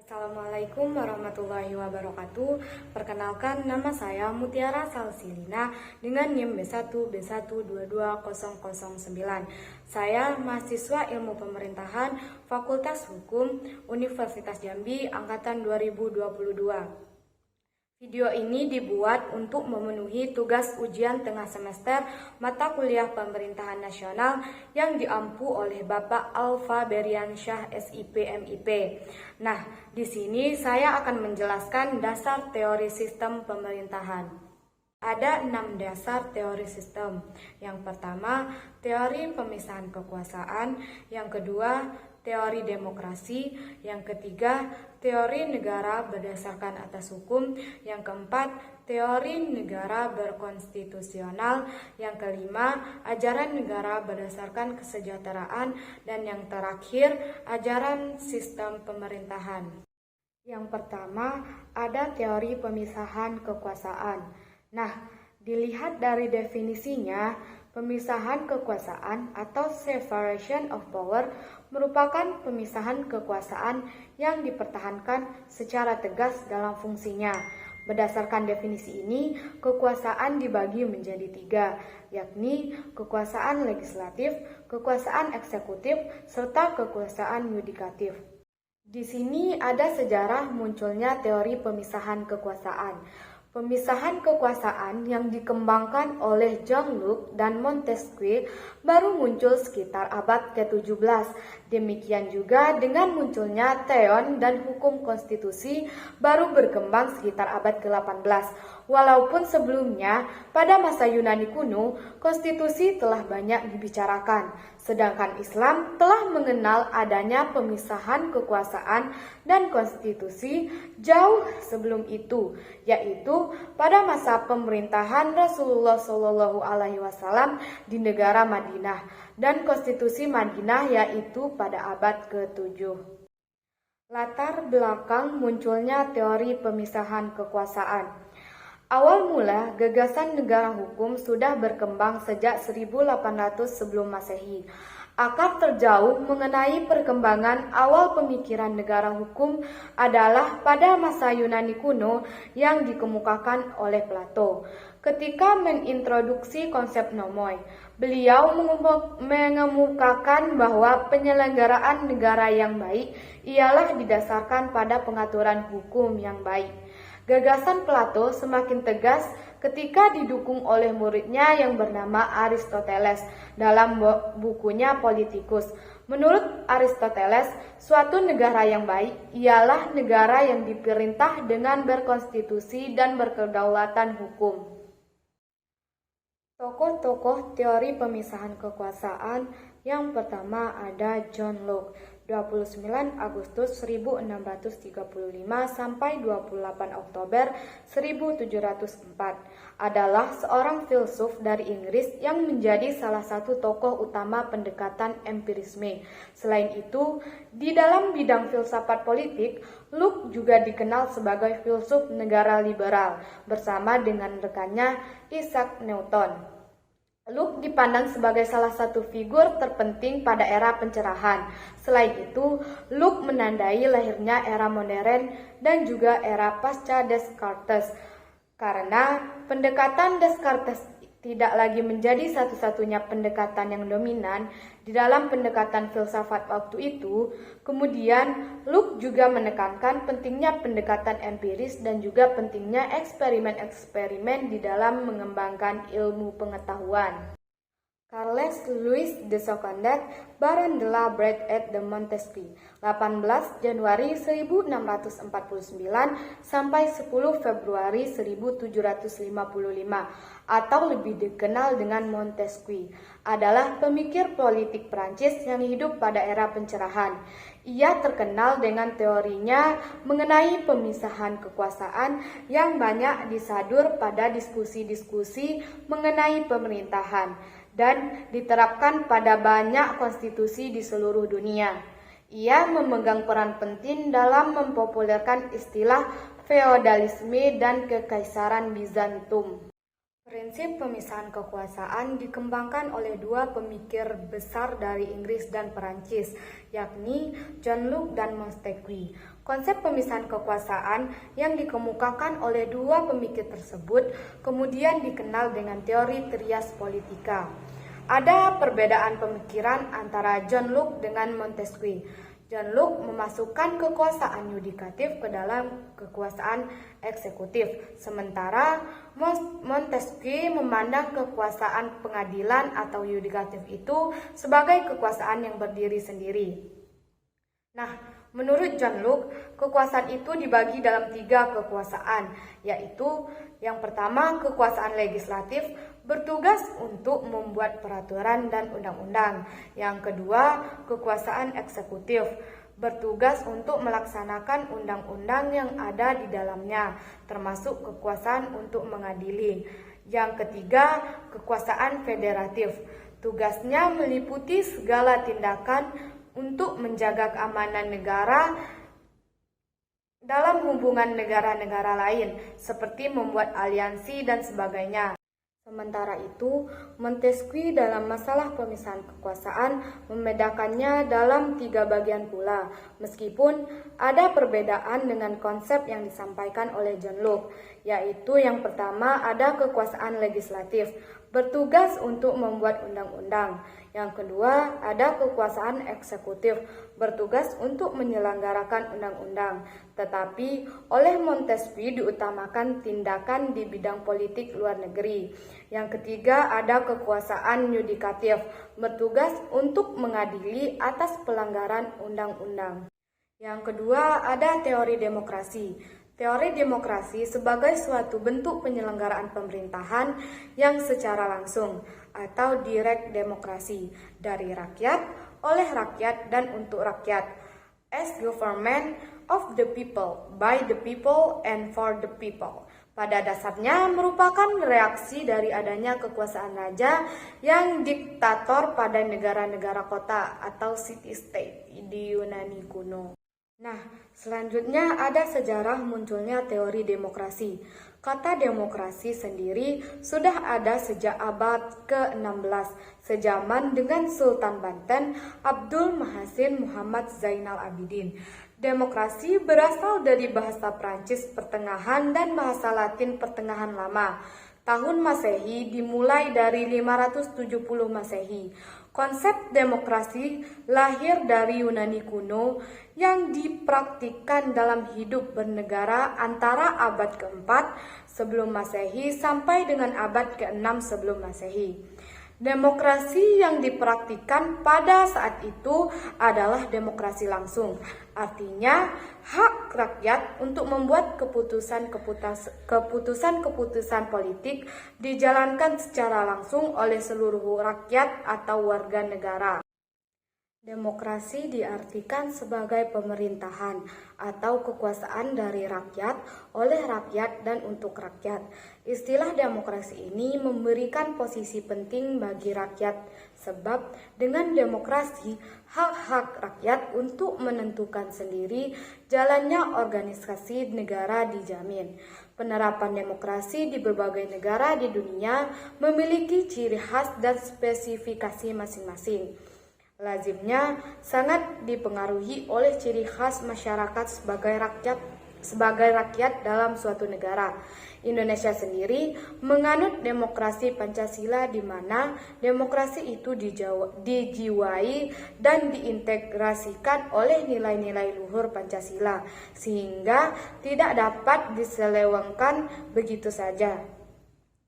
Assalamualaikum warahmatullahi wabarakatuh. Perkenalkan, nama saya Mutiara Salsilina dengan NIM B1B1220009. Saya mahasiswa Ilmu Pemerintahan Fakultas Hukum Universitas Jambi angkatan 2022. Video ini dibuat untuk memenuhi tugas ujian tengah semester mata kuliah Pemerintahan Nasional yang diampu oleh Bapak Alfa Beriansyah SIP MIP. Nah, di sini saya akan menjelaskan dasar teori sistem pemerintahan. Ada 6 dasar teori sistem. Yang pertama, teori pemisahan kekuasaan. Yang kedua, teori demokrasi. Yang ketiga, teori negara berdasarkan atas hukum. Yang keempat, teori negara berkonstitusional. Yang kelima, ajaran negara berdasarkan kesejahteraan. Dan yang terakhir, ajaran sistem pemerintahan. Yang pertama, ada teori pemisahan kekuasaan. Nah, dilihat dari definisinya, pemisahan kekuasaan atau separation of power merupakan pemisahan kekuasaan yang dipertahankan secara tegas dalam fungsinya. Berdasarkan definisi ini, kekuasaan dibagi menjadi 3, yakni kekuasaan legislatif, kekuasaan eksekutif, serta kekuasaan yudikatif. Di sini ada sejarah munculnya teori pemisahan kekuasaan. Pemisahan kekuasaan yang dikembangkan oleh Jean-Luc dan Montesquieu baru muncul sekitar abad ke-17. Demikian juga dengan munculnya Theon dan hukum konstitusi baru berkembang sekitar abad ke-18. Walaupun sebelumnya, pada masa Yunani kuno, konstitusi telah banyak dibicarakan, sedangkan Islam telah mengenal adanya pemisahan kekuasaan dan konstitusi jauh sebelum itu, yaitu pada masa pemerintahan Rasulullah SAW di negara Madinah dan konstitusi Madinah yaitu pada abad ke-7. Latar belakang munculnya teori pemisahan kekuasaan. Awal mula, gagasan negara hukum sudah berkembang sejak 1800 sebelum Masehi. Akar terjauh mengenai perkembangan awal pemikiran negara hukum adalah pada masa Yunani kuno yang dikemukakan oleh Plato. Ketika mengintroduksi konsep nomoi, beliau mengemukakan bahwa penyelenggaraan negara yang baik ialah didasarkan pada pengaturan hukum yang baik. Gagasan Plato semakin tegas ketika didukung oleh muridnya yang bernama Aristoteles dalam bukunya Politikus. Menurut Aristoteles, suatu negara yang baik ialah negara yang diperintah dengan berkonstitusi dan berkedaulatan hukum. Tokoh-tokoh teori pemisahan kekuasaan yang pertama ada John Locke, 29 Agustus 1635 sampai 28 Oktober 1704, adalah seorang filsuf dari Inggris yang menjadi salah satu tokoh utama pendekatan empirisme. Selain itu, di dalam bidang filsafat politik, Locke juga dikenal sebagai filsuf negara liberal bersama dengan rekannya Isaac Newton. Locke dipandang sebagai salah satu figur terpenting pada era pencerahan. Selain itu, Locke menandai lahirnya era modern dan juga era pasca Descartes. Karena pendekatan Descartes tidak lagi menjadi satu-satunya pendekatan yang dominan di dalam pendekatan filsafat waktu itu, kemudian Locke juga menekankan pentingnya pendekatan empiris dan juga pentingnya eksperimen-eksperimen di dalam mengembangkan ilmu pengetahuan. Charles Louis de Secondat, Baron de la Brede et de Montesquieu, 18 Januari 1649 sampai 10 Februari 1755 atau lebih dikenal dengan Montesquieu, adalah pemikir politik Prancis yang hidup pada era pencerahan. Ia terkenal dengan teorinya mengenai pemisahan kekuasaan yang banyak disadur pada diskusi-diskusi mengenai pemerintahan dan diterapkan pada banyak konstitusi di seluruh dunia. Ia memegang peran penting dalam mempopulerkan istilah feodalisme dan kekaisaran Bizantium. Prinsip pemisahan kekuasaan dikembangkan oleh dua pemikir besar dari Inggris dan Perancis, yakni Jean-Luc dan Montesquieu. Konsep pemisahan kekuasaan yang dikemukakan oleh dua pemikir tersebut kemudian dikenal dengan teori trias politika. Ada perbedaan pemikiran antara John Locke dengan Montesquieu. John Locke memasukkan kekuasaan yudikatif ke dalam kekuasaan eksekutif, sementara Montesquieu memandang kekuasaan pengadilan atau yudikatif itu sebagai kekuasaan yang berdiri sendiri. Nah, menurut John Locke, kekuasaan itu dibagi dalam 3 kekuasaan, yaitu yang pertama kekuasaan legislatif, bertugas untuk membuat peraturan dan undang-undang. Yang kedua, kekuasaan eksekutif, bertugas untuk melaksanakan undang-undang yang ada di dalamnya, termasuk kekuasaan untuk mengadili. Yang ketiga, kekuasaan federatif, tugasnya meliputi segala tindakan untuk menjaga keamanan negara dalam hubungan negara-negara lain, seperti membuat aliansi dan sebagainya. Sementara itu, Montesquieu dalam masalah pemisahan kekuasaan membedakannya dalam 3 bagian pula, meskipun ada perbedaan dengan konsep yang disampaikan oleh John Locke, yaitu yang pertama ada kekuasaan legislatif, bertugas untuk membuat undang-undang. Yang kedua, ada kekuasaan eksekutif, bertugas untuk menyelenggarakan undang-undang. Tetapi oleh Montesquieu diutamakan tindakan di bidang politik luar negeri. Yang ketiga, ada kekuasaan yudikatif, bertugas untuk mengadili atas pelanggaran undang-undang. Yang kedua, ada teori demokrasi. Teori demokrasi sebagai suatu bentuk penyelenggaraan pemerintahan yang secara langsung atau direct demokrasi dari rakyat, oleh rakyat, dan untuk rakyat. As government of the people, by the people, and for the people. Pada dasarnya merupakan reaksi dari adanya kekuasaan raja yang diktator pada negara-negara kota atau city-state di Yunani kuno. Nah, selanjutnya ada sejarah munculnya teori demokrasi. Kata demokrasi sendiri sudah ada sejak abad ke-16, sejaman dengan Sultan Banten Abdul Mahasin Muhammad Zainal Abidin. Demokrasi berasal dari bahasa Prancis pertengahan dan bahasa Latin pertengahan lama. Tahun Masehi dimulai dari 570 Masehi. Konsep demokrasi lahir dari Yunani kuno yang dipraktikkan dalam hidup bernegara antara abad ke-4 sebelum Masehi sampai dengan abad ke-6 sebelum Masehi. Demokrasi yang dipraktikkan pada saat itu adalah demokrasi langsung, artinya hak rakyat untuk membuat keputusan politik dijalankan secara langsung oleh seluruh rakyat atau warga negara. Demokrasi diartikan sebagai pemerintahan atau kekuasaan dari rakyat, oleh rakyat, dan untuk rakyat. Istilah demokrasi ini memberikan posisi penting bagi rakyat, sebab dengan demokrasi, hak-hak rakyat untuk menentukan sendiri jalannya organisasi negara dijamin. Penerapan demokrasi di berbagai negara di dunia memiliki ciri khas dan spesifikasi masing-masing. Lazimnya sangat dipengaruhi oleh ciri khas masyarakat sebagai rakyat dalam suatu negara. Indonesia sendiri menganut demokrasi Pancasila, di mana demokrasi itu dijiwai dan diintegrasikan oleh nilai-nilai luhur Pancasila, sehingga tidak dapat diselewengkan begitu saja.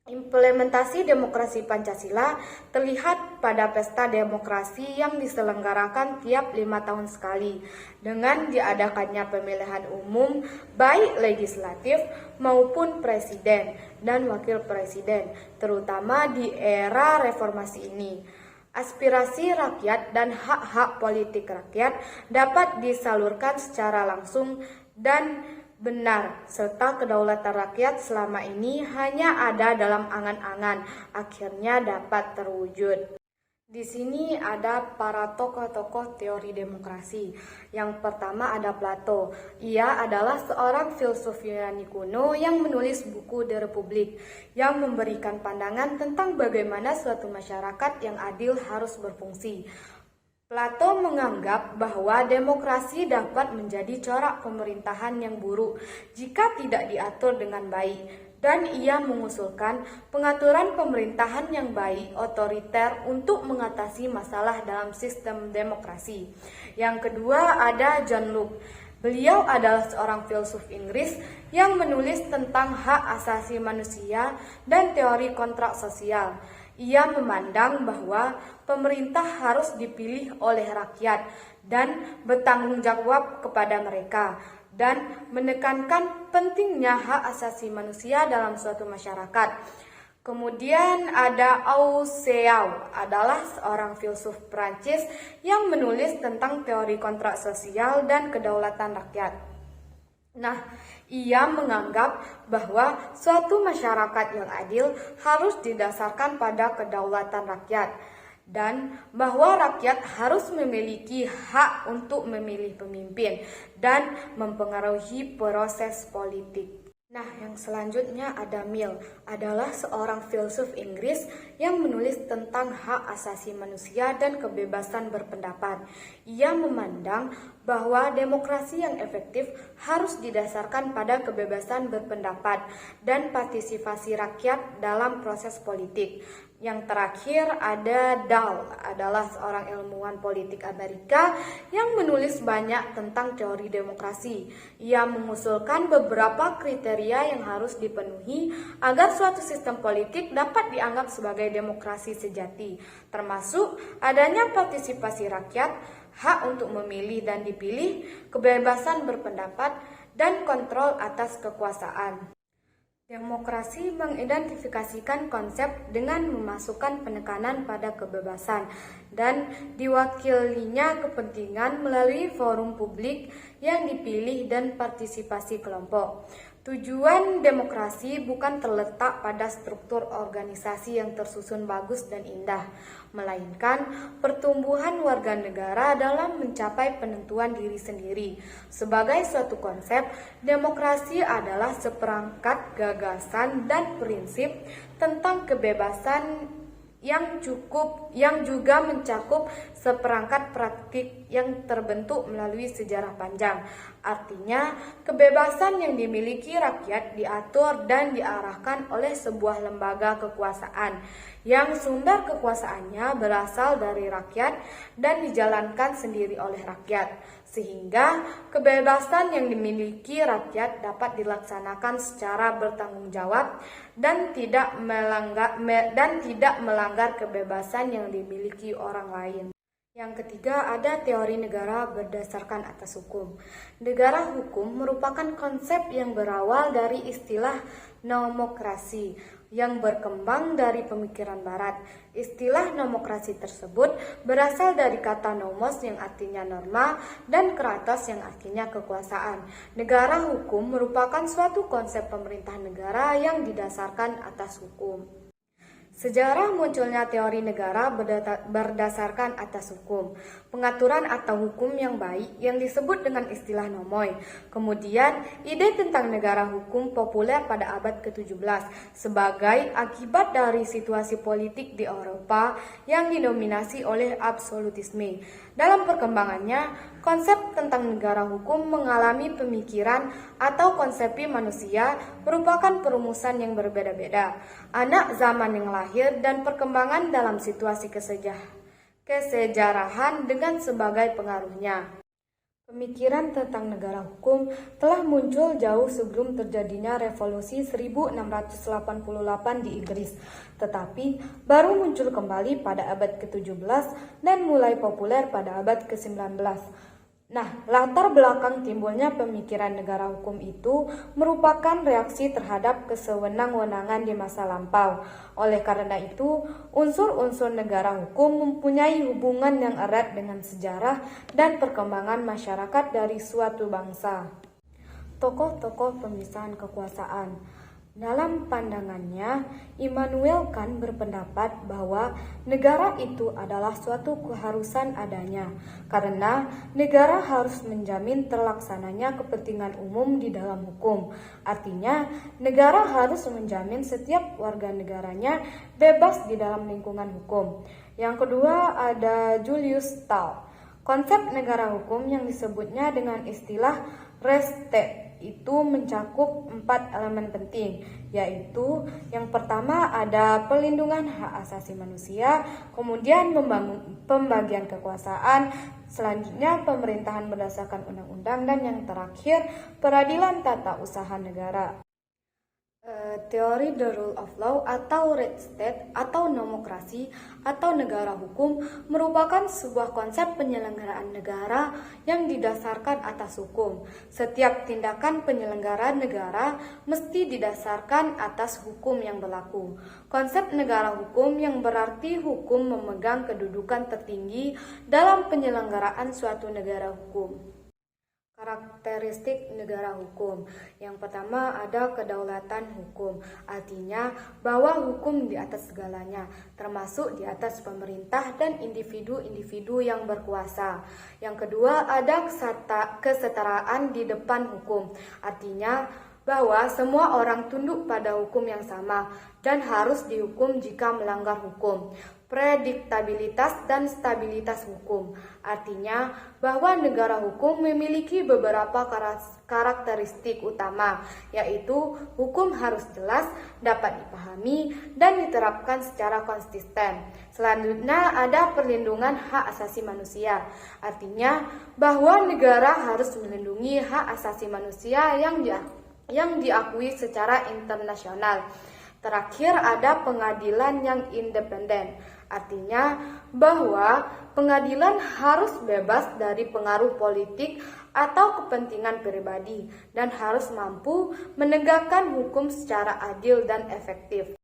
Implementasi demokrasi Pancasila terlihat pada pesta demokrasi yang diselenggarakan tiap 5 tahun sekali dengan diadakannya pemilihan umum baik legislatif maupun presiden dan wakil presiden, terutama di era reformasi ini. Aspirasi rakyat dan hak-hak politik rakyat dapat disalurkan secara langsung dan benar, serta kedaulatan rakyat selama ini hanya ada dalam angan-angan, akhirnya dapat terwujud. Di sini ada para tokoh-tokoh teori demokrasi. Yang pertama ada Plato. Ia adalah seorang filsuf Yunani kuno yang menulis buku De Republik, yang memberikan pandangan tentang bagaimana suatu masyarakat yang adil harus berfungsi. Plato menganggap bahwa demokrasi dapat menjadi corak pemerintahan yang buruk jika tidak diatur dengan baik, dan ia mengusulkan pengaturan pemerintahan yang baik otoriter untuk mengatasi masalah dalam sistem demokrasi. Yang kedua ada John Locke. Beliau adalah seorang filsuf Inggris yang menulis tentang hak asasi manusia dan teori kontrak sosial. Ia memandang bahwa pemerintah harus dipilih oleh rakyat dan bertanggung jawab kepada mereka, dan menekankan pentingnya hak asasi manusia dalam suatu masyarakat. Kemudian ada Auceu, adalah seorang filsuf Prancis yang menulis tentang teori kontrak sosial dan kedaulatan rakyat. Nah, ia menganggap bahwa suatu masyarakat yang adil harus didasarkan pada kedaulatan rakyat, dan bahwa rakyat harus memiliki hak untuk memilih pemimpin dan mempengaruhi proses politik. Nah, yang selanjutnya ada Mill, adalah seorang filsuf Inggris yang menulis tentang hak asasi manusia dan kebebasan berpendapat. Ia memandang bahwa demokrasi yang efektif harus didasarkan pada kebebasan berpendapat dan partisipasi rakyat dalam proses politik. Yang terakhir ada Dahl, adalah seorang ilmuwan politik Amerika yang menulis banyak tentang teori demokrasi. Ia mengusulkan beberapa kriteria yang harus dipenuhi agar suatu sistem politik dapat dianggap sebagai demokrasi sejati, termasuk adanya partisipasi rakyat, hak untuk memilih dan dipilih, kebebasan berpendapat, dan kontrol atas kekuasaan. Demokrasi mengidentifikasikan konsep dengan memasukkan penekanan pada kebebasan dan diwakilinya kepentingan melalui forum publik yang dipilih dan partisipasi kelompok. Tujuan demokrasi bukan terletak pada struktur organisasi yang tersusun bagus dan indah, melainkan pertumbuhan warga negara dalam mencapai penentuan diri sendiri. Sebagai suatu konsep, demokrasi adalah seperangkat gagasan dan prinsip tentang kebebasan yang juga mencakup seperangkat praktik yang terbentuk melalui sejarah panjang. Artinya, kebebasan yang dimiliki rakyat diatur dan diarahkan oleh sebuah lembaga kekuasaan yang sumber kekuasaannya berasal dari rakyat dan dijalankan sendiri oleh rakyat, sehingga kebebasan yang dimiliki rakyat dapat dilaksanakan secara bertanggung jawab dan tidak melanggar kebebasan yang dimiliki orang lain. Yang ketiga ada teori negara berdasarkan atas hukum. Negara hukum merupakan konsep yang berawal dari istilah nomokrasi yang berkembang dari pemikiran barat. Istilah nomokrasi tersebut berasal dari kata nomos yang artinya norma dan kratos yang artinya kekuasaan. Negara hukum merupakan suatu konsep pemerintahan negara yang didasarkan atas hukum. Sejarah munculnya teori negara berdasarkan atas hukum, pengaturan atau hukum yang baik yang disebut dengan istilah nomoi. Kemudian, ide tentang negara hukum populer pada abad ke-17 sebagai akibat dari situasi politik di Eropa yang didominasi oleh absolutisme. Dalam perkembangannya, konsep tentang negara hukum mengalami pemikiran atau konsepi manusia merupakan perumusan yang berbeda-beda, anak zaman yang lahir dan perkembangan dalam situasi kesejarahan dengan sebagai pengaruhnya. Pemikiran tentang negara hukum telah muncul jauh sebelum terjadinya revolusi 1688 di Inggris, tetapi baru muncul kembali pada abad ke-17 dan mulai populer pada abad ke-19. Nah, latar belakang timbulnya pemikiran negara hukum itu merupakan reaksi terhadap kesewenang-wenangan di masa lampau. Oleh karena itu, unsur-unsur negara hukum mempunyai hubungan yang erat dengan sejarah dan perkembangan masyarakat dari suatu bangsa. Tokoh-tokoh pemisahan kekuasaan. Dalam pandangannya, Immanuel Kant berpendapat bahwa negara itu adalah suatu keharusan adanya, karena negara harus menjamin terlaksananya kepentingan umum di dalam hukum. Artinya, negara harus menjamin setiap warga negaranya bebas di dalam lingkungan hukum. Yang kedua ada Julius Stahl. Konsep negara hukum yang disebutnya dengan istilah res state itu mencakup 4 elemen penting, yaitu yang pertama ada pelindungan hak asasi manusia, kemudian pembagian kekuasaan, selanjutnya pemerintahan berdasarkan undang-undang, dan yang terakhir peradilan tata usaha negara. Teori the rule of law atau red state atau demokrasi atau negara hukum merupakan sebuah konsep penyelenggaraan negara yang didasarkan atas hukum. Setiap tindakan penyelenggara negara mesti didasarkan atas hukum yang berlaku. Konsep negara hukum yang berarti hukum memegang kedudukan tertinggi dalam penyelenggaraan suatu negara hukum. Karakteristik negara hukum. Yang pertama ada kedaulatan hukum, artinya bahwa hukum di atas segalanya, termasuk di atas pemerintah dan individu-individu yang berkuasa. Yang kedua ada kesetaraan di depan hukum, artinya bahwa semua orang tunduk pada hukum yang sama dan harus dihukum jika melanggar hukum. Prediktabilitas dan stabilitas hukum, artinya bahwa negara hukum memiliki beberapa karakteristik utama, yaitu hukum harus jelas, dapat dipahami, dan diterapkan secara konsisten. Selanjutnya ada perlindungan hak asasi manusia, artinya bahwa negara harus melindungi hak asasi manusia yang diakui secara internasional. Terakhir ada pengadilan yang independen, artinya bahwa pengadilan harus bebas dari pengaruh politik atau kepentingan pribadi dan harus mampu menegakkan hukum secara adil dan efektif.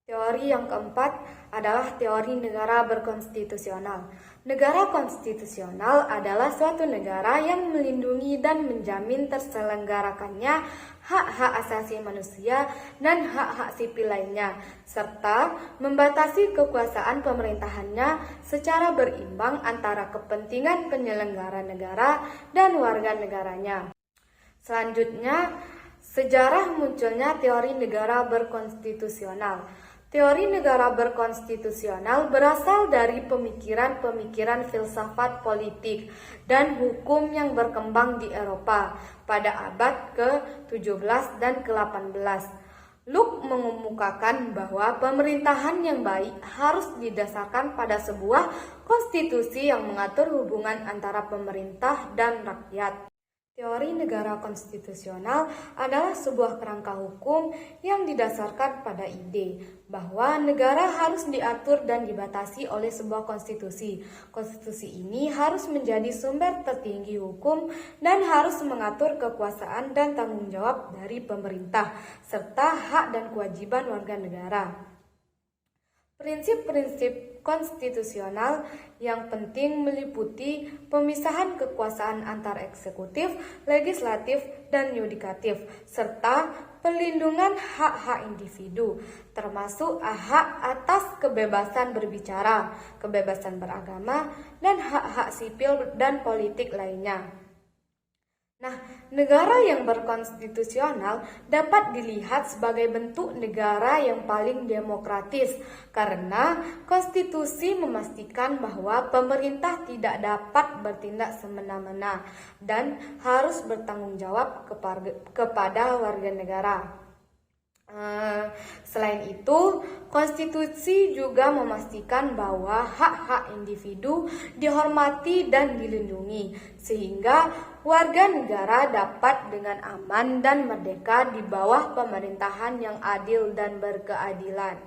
Teori yang keempat adalah teori negara berkonstitusional. Negara konstitusional adalah suatu negara yang melindungi dan menjamin terselenggarakannya hak-hak asasi manusia dan hak-hak sipil lainnya, serta membatasi kekuasaan pemerintahannya secara berimbang antara kepentingan penyelenggara negara dan warga negaranya. Selanjutnya, sejarah munculnya teori negara berkonstitusional. Teori negara berkonstitusional berasal dari pemikiran-pemikiran filsafat politik dan hukum yang berkembang di Eropa pada abad ke-17 dan ke-18. Locke mengemukakan bahwa pemerintahan yang baik harus didasarkan pada sebuah konstitusi yang mengatur hubungan antara pemerintah dan rakyat. Teori negara konstitusional adalah sebuah kerangka hukum yang didasarkan pada ide bahwa negara harus diatur dan dibatasi oleh sebuah konstitusi. Konstitusi ini harus menjadi sumber tertinggi hukum dan harus mengatur kekuasaan dan tanggung jawab dari pemerintah, serta hak dan kewajiban warga negara. Prinsip-prinsip konstitusional yang penting meliputi pemisahan kekuasaan antar eksekutif, legislatif, dan yudikatif, serta pelindungan hak-hak individu, termasuk hak atas kebebasan berbicara, kebebasan beragama, dan hak-hak sipil dan politik lainnya. Nah, negara yang berkonstitusional dapat dilihat sebagai bentuk negara yang paling demokratis karena konstitusi memastikan bahwa pemerintah tidak dapat bertindak semena-mena dan harus bertanggung jawab kepada warga negara. Selain itu, konstitusi juga memastikan bahwa hak-hak individu dihormati dan dilindungi, sehingga warga negara dapat dengan aman dan merdeka di bawah pemerintahan yang adil dan berkeadilan.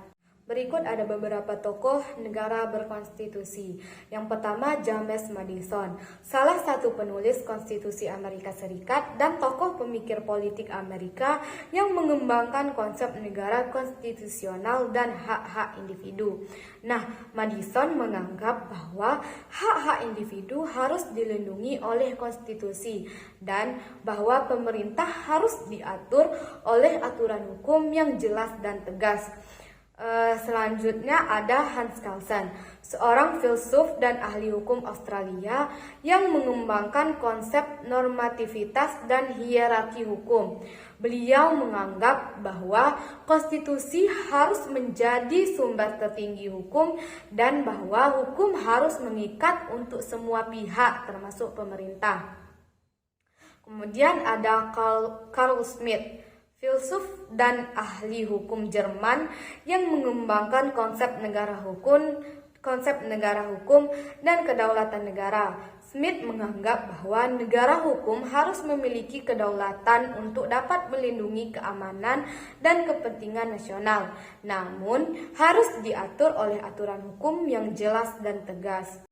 Berikut ada beberapa tokoh negara berkonstitusi. Yang pertama, James Madison, salah satu penulis konstitusi Amerika Serikat dan tokoh pemikir politik Amerika yang mengembangkan konsep negara konstitusional dan hak-hak individu. Nah, Madison menganggap bahwa hak-hak individu harus dilindungi oleh konstitusi dan bahwa pemerintah harus diatur oleh aturan hukum yang jelas dan tegas. Selanjutnya ada Hans Kelsen, seorang filsuf dan ahli hukum Australia yang mengembangkan konsep normativitas dan hierarki hukum. Beliau menganggap bahwa konstitusi harus menjadi sumber tertinggi hukum dan bahwa hukum harus mengikat untuk semua pihak termasuk pemerintah. Kemudian ada Carl Schmitt, filsuf dan ahli hukum Jerman yang mengembangkan konsep negara hukum dan kedaulatan negara. Schmitt menganggap bahwa negara hukum harus memiliki kedaulatan untuk dapat melindungi keamanan dan kepentingan nasional, namun harus diatur oleh aturan hukum yang jelas dan tegas.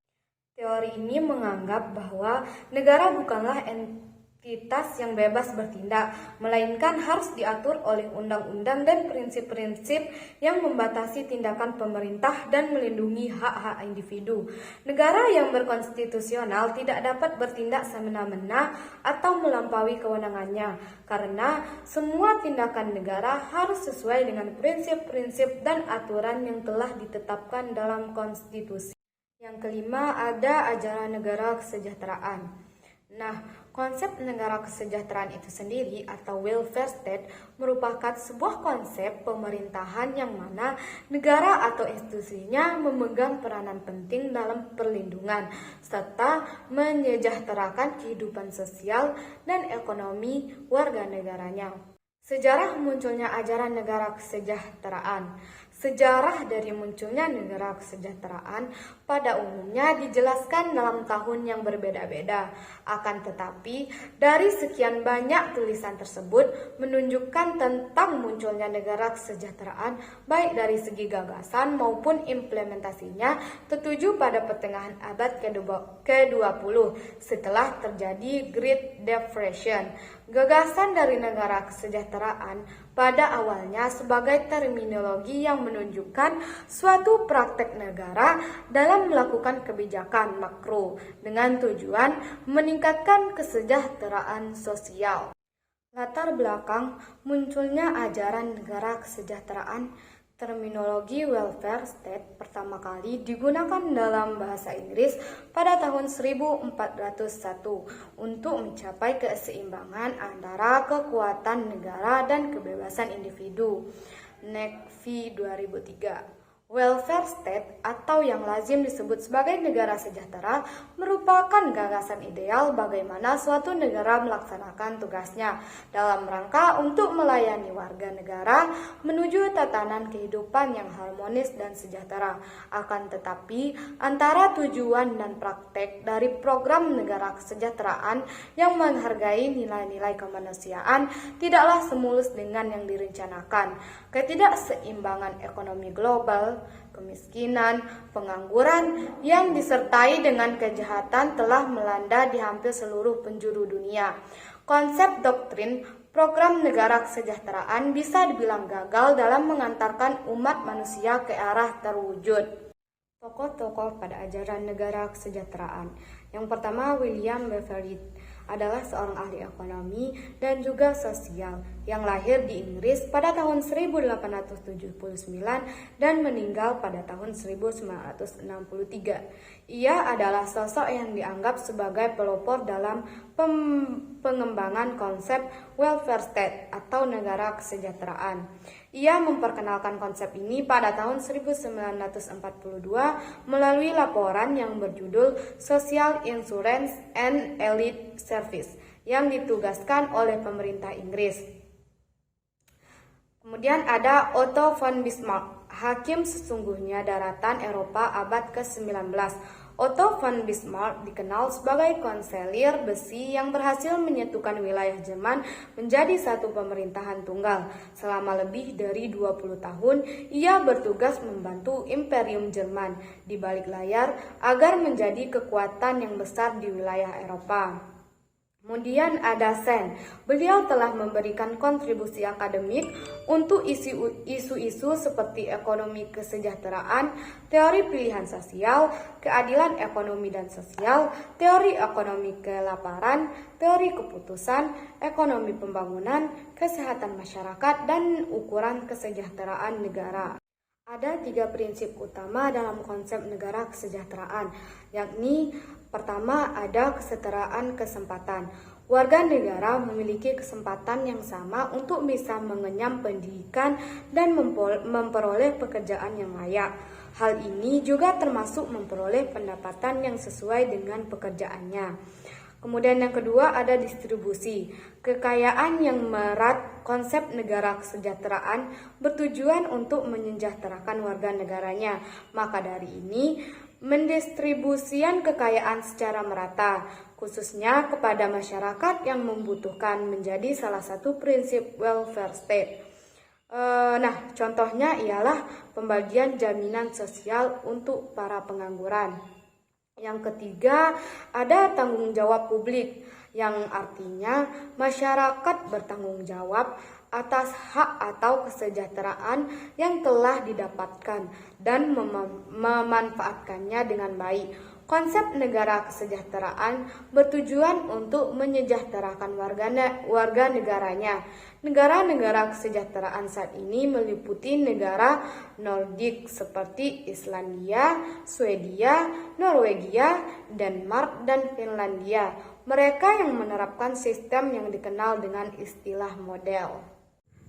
Teori ini menganggap bahwa negara bukanlah entitas yang bebas bertindak, melainkan harus diatur oleh undang-undang dan prinsip-prinsip yang membatasi tindakan pemerintah dan melindungi hak-hak individu. Negara yang berkonstitusional tidak dapat bertindak semena-mena atau melampaui kewenangannya, karena semua tindakan negara harus sesuai dengan prinsip-prinsip dan aturan yang telah ditetapkan dalam konstitusi. Yang kelima ada ajaran negara kesejahteraan. Nah, konsep negara kesejahteraan itu sendiri atau welfare state merupakan sebuah konsep pemerintahan yang mana negara atau institusinya memegang peranan penting dalam perlindungan serta menyejahterakan kehidupan sosial dan ekonomi warga negaranya. Sejarah munculnya ajaran negara kesejahteraan. Sejarah dari munculnya negara kesejahteraan pada umumnya dijelaskan dalam tahun yang berbeda-beda. Akan tetapi, dari sekian banyak tulisan tersebut menunjukkan tentang munculnya negara kesejahteraan baik dari segi gagasan maupun implementasinya tertuju pada pertengahan abad ke-20 setelah terjadi Great Depression. Gagasan dari negara kesejahteraan pada awalnya sebagai terminologi yang menunjukkan suatu praktek negara dalam melakukan kebijakan makro dengan tujuan meningkatkan kesejahteraan sosial. Latar belakang munculnya ajaran negara kesejahteraan. Terminologi welfare state pertama kali digunakan dalam bahasa Inggris pada tahun 1401 untuk mencapai keseimbangan antara kekuatan negara dan kebebasan individu. NECV 2003. Welfare state atau yang lazim disebut sebagai negara sejahtera merupakan gagasan ideal bagaimana suatu negara melaksanakan tugasnya dalam rangka untuk melayani warga negara menuju tatanan kehidupan yang harmonis dan sejahtera. Akan tetapi, antara tujuan dan praktek dari program negara kesejahteraan yang menghargai nilai-nilai kemanusiaan tidaklah semulus dengan yang direncanakan. Ketidakseimbangan ekonomi global, kemiskinan, pengangguran yang disertai dengan kejahatan telah melanda di hampir seluruh penjuru dunia. Konsep doktrin program negara kesejahteraan bisa dibilang gagal dalam mengantarkan umat manusia ke arah terwujud. Tokoh-tokoh pada ajaran negara kesejahteraan. Yang pertama, William Beveridge adalah seorang ahli ekonomi dan juga sosial yang lahir di Inggris pada tahun 1879 dan meninggal pada tahun 1963. Ia adalah sosok yang dianggap sebagai pelopor dalam pengembangan konsep welfare state atau negara kesejahteraan. Ia memperkenalkan konsep ini pada tahun 1942 melalui laporan yang berjudul Social Insurance and Elite Service yang ditugaskan oleh pemerintah Inggris. Kemudian ada Otto von Bismarck, hakim sesungguhnya daratan Eropa abad ke-19. Otto von Bismarck dikenal sebagai konselir besi yang berhasil menyatukan wilayah Jerman menjadi satu pemerintahan tunggal. Selama lebih dari 20 tahun, ia bertugas membantu Imperium Jerman di balik layar agar menjadi kekuatan yang besar di wilayah Eropa. Kemudian ada Sen. Beliau telah memberikan kontribusi akademik untuk isu-isu seperti ekonomi kesejahteraan, teori pilihan sosial, keadilan ekonomi dan sosial, teori ekonomi kelaparan, teori keputusan, ekonomi pembangunan, kesehatan masyarakat, dan ukuran kesejahteraan negara. Ada 3 prinsip utama dalam konsep negara kesejahteraan, yakni pertama ada kesetaraan kesempatan. Warga negara memiliki kesempatan yang sama untuk bisa mengenyam pendidikan dan memperoleh pekerjaan yang layak. Hal ini juga termasuk memperoleh pendapatan yang sesuai dengan pekerjaannya. Kemudian yang kedua ada distribusi. Kekayaan yang merat konsep negara kesejahteraan bertujuan untuk menyejahterakan warga negaranya. Maka dari ini, mendistribusikan kekayaan secara merata, khususnya kepada masyarakat yang membutuhkan menjadi salah satu prinsip welfare state. Contohnya ialah pembagian jaminan sosial untuk para pengangguran. Yang ketiga, ada tanggung jawab publik, yang artinya masyarakat bertanggung jawab atas hak atau kesejahteraan yang telah didapatkan dan memanfaatkannya dengan baik. Konsep negara kesejahteraan bertujuan untuk menyejahterakan warga negaranya. Negara-negara kesejahteraan saat ini meliputi negara Nordik seperti Islandia, Swedia, Norwegia, Denmark, dan Finlandia. Mereka yang menerapkan sistem yang dikenal dengan istilah model.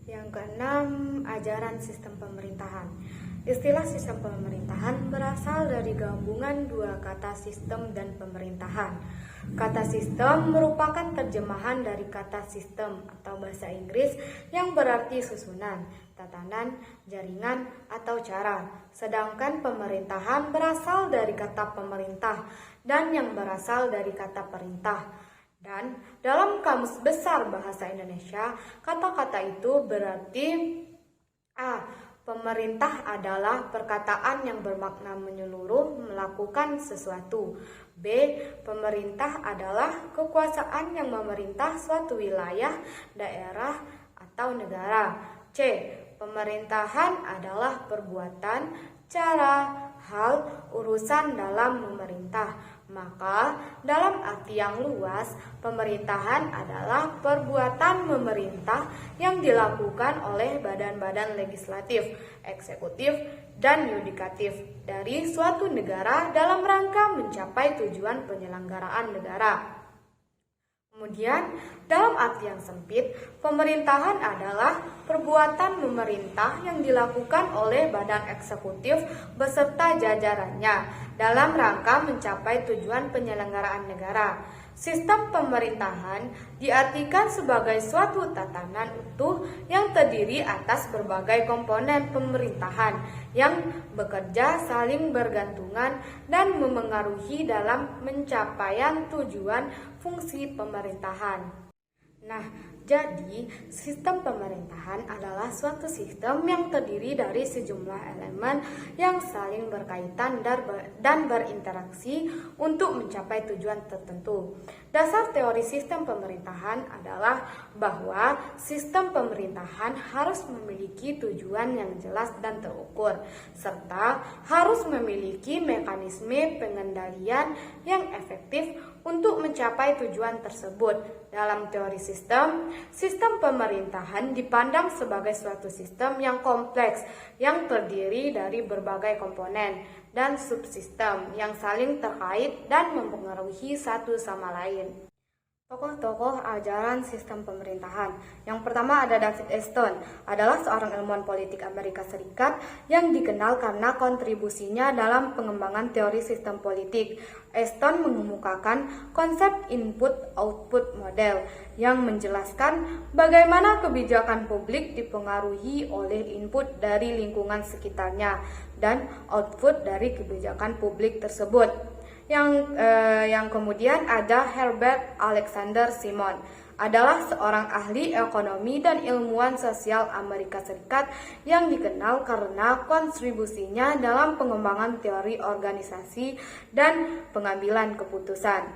Yang keenam, ajaran sistem pemerintahan. Istilah sistem pemerintahan berasal dari gabungan 2 kata sistem dan pemerintahan. Kata sistem merupakan terjemahan dari kata sistem atau bahasa Inggris yang berarti susunan, tatanan, jaringan, atau cara. Sedangkan pemerintahan berasal dari kata pemerintah dan yang berasal dari kata perintah. Dan dalam Kamus Besar Bahasa Indonesia, kata-kata itu berarti pemerintah adalah perkataan yang bermakna menyeluruh melakukan sesuatu. B. Pemerintah adalah kekuasaan yang memerintah suatu wilayah, daerah, atau negara. C. Pemerintahan adalah perbuatan, cara, hal, urusan dalam memerintah. Maka, dalam arti yang luas, pemerintahan adalah perbuatan memerintah yang dilakukan oleh badan-badan legislatif, eksekutif, dan yudikatif dari suatu negara dalam rangka mencapai tujuan penyelenggaraan negara. Kemudian, dalam arti yang sempit, pemerintahan adalah perbuatan memerintah yang dilakukan oleh badan eksekutif beserta jajarannya dalam rangka mencapai tujuan penyelenggaraan negara. Sistem pemerintahan diartikan sebagai suatu tatanan utuh yang terdiri atas berbagai komponen pemerintahan yang bekerja saling bergantungan dan memengaruhi dalam pencapaian tujuan fungsi pemerintahan. Jadi, sistem pemerintahan adalah suatu sistem yang terdiri dari sejumlah elemen yang saling berkaitan dan berinteraksi untuk mencapai tujuan tertentu. Dasar teori sistem pemerintahan adalah bahwa sistem pemerintahan harus memiliki tujuan yang jelas dan terukur, serta harus memiliki mekanisme pengendalian yang efektif untuk mencapai tujuan tersebut. Dalam teori sistem pemerintahan dipandang sebagai suatu sistem yang kompleks yang terdiri dari berbagai komponen dan subsistem yang saling terkait dan mempengaruhi satu sama lain. Tokoh-tokoh ajaran sistem pemerintahan. Yang pertama ada David Easton, adalah seorang ilmuwan politik Amerika Serikat yang dikenal karena kontribusinya dalam pengembangan teori sistem politik. Easton mengemukakan konsep input-output model yang menjelaskan bagaimana kebijakan publik dipengaruhi oleh input dari lingkungan sekitarnya dan output dari kebijakan publik tersebut. Yang kemudian ada Herbert Alexander Simon, adalah seorang ahli ekonomi dan ilmuwan sosial Amerika Serikat yang dikenal karena kontribusinya dalam pengembangan teori organisasi dan pengambilan keputusan.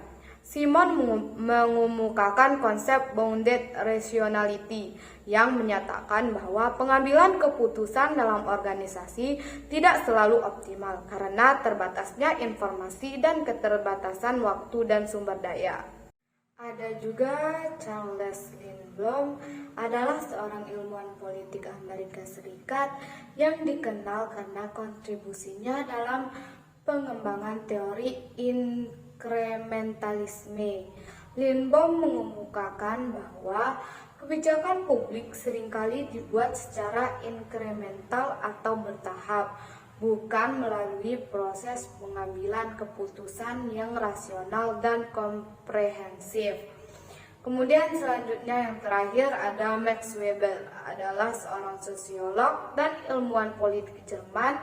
Simon mengemukakan konsep bounded rationality yang menyatakan bahwa pengambilan keputusan dalam organisasi tidak selalu optimal karena terbatasnya informasi dan keterbatasan waktu dan sumber daya. Ada juga Charles Lindblom, adalah seorang ilmuwan politik Amerika Serikat yang dikenal karena kontribusinya dalam pengembangan teori inkrementalisme. Lindblom mengemukakan bahwa kebijakan publik seringkali dibuat secara inkremental atau bertahap, bukan melalui proses pengambilan keputusan yang rasional dan komprehensif. Kemudian selanjutnya yang terakhir ada Max Weber, adalah seorang sosiolog dan ilmuwan politik Jerman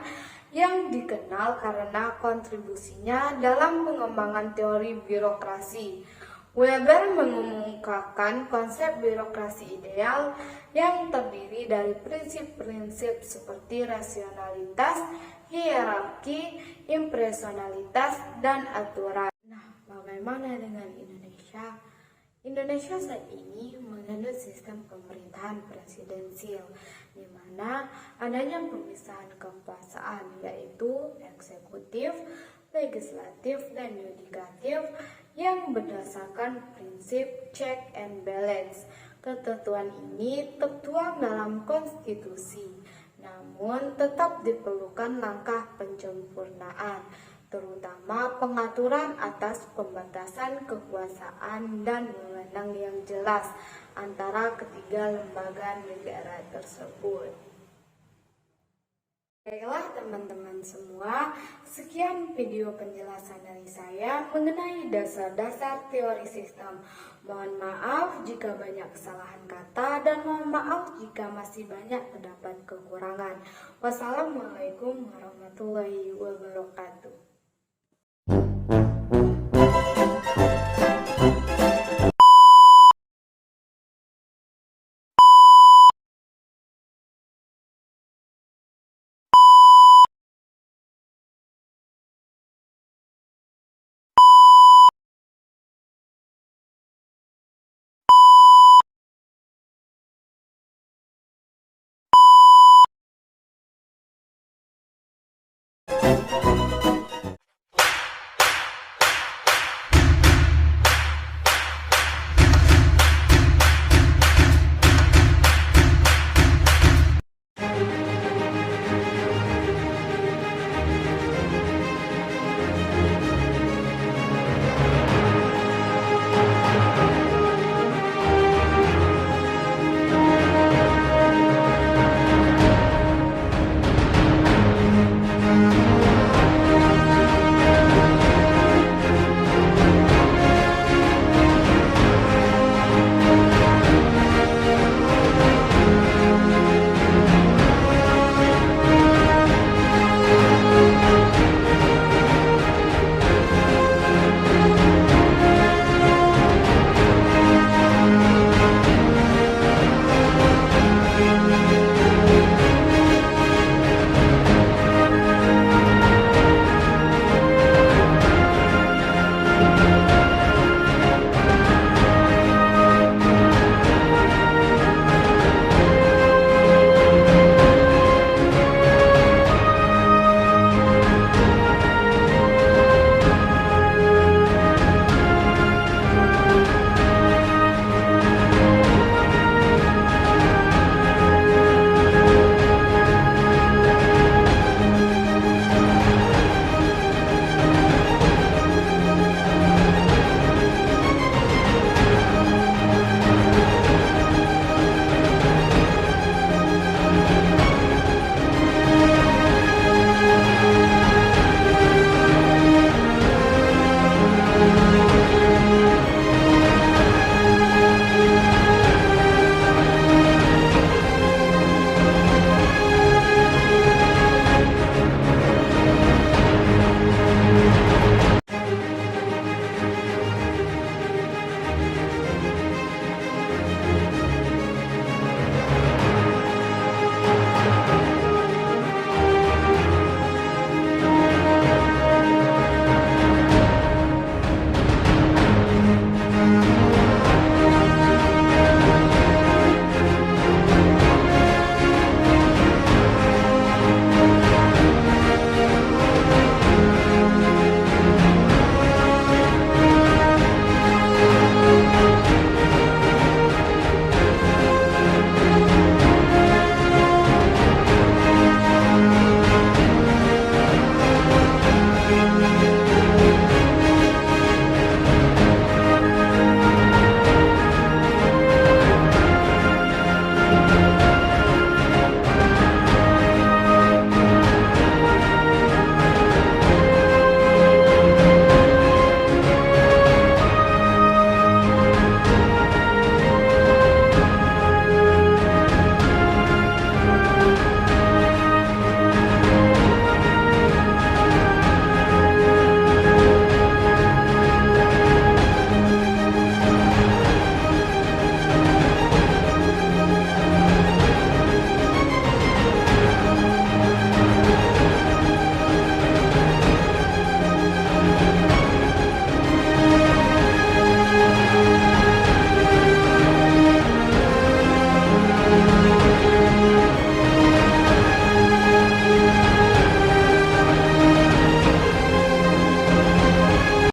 yang dikenal karena kontribusinya dalam pengembangan teori birokrasi. Weber mengemukakan konsep birokrasi ideal yang terdiri dari prinsip-prinsip seperti rasionalitas, hierarki, impersonalitas, dan aturan. Nah, bagaimana dengan Indonesia? Indonesia saat ini menganut sistem pemerintahan presidensial, di mana adanya pemisahan kekuasaan yaitu eksekutif, legislatif, dan yudikatif yang berdasarkan prinsip check and balance. Ketentuan ini tertuang dalam konstitusi, namun tetap diperlukan langkah penyempurnaan, terutama pengaturan atas pembatasan kekuasaan dan wewenang yang jelas antara ketiga lembaga negara tersebut. Baiklah teman-teman semua, sekian video penjelasan dari saya mengenai dasar-dasar teori sistem. Mohon maaf jika banyak kesalahan kata dan mohon maaf jika masih banyak terdapat kekurangan. Wassalamualaikum warahmatullahi wabarakatuh.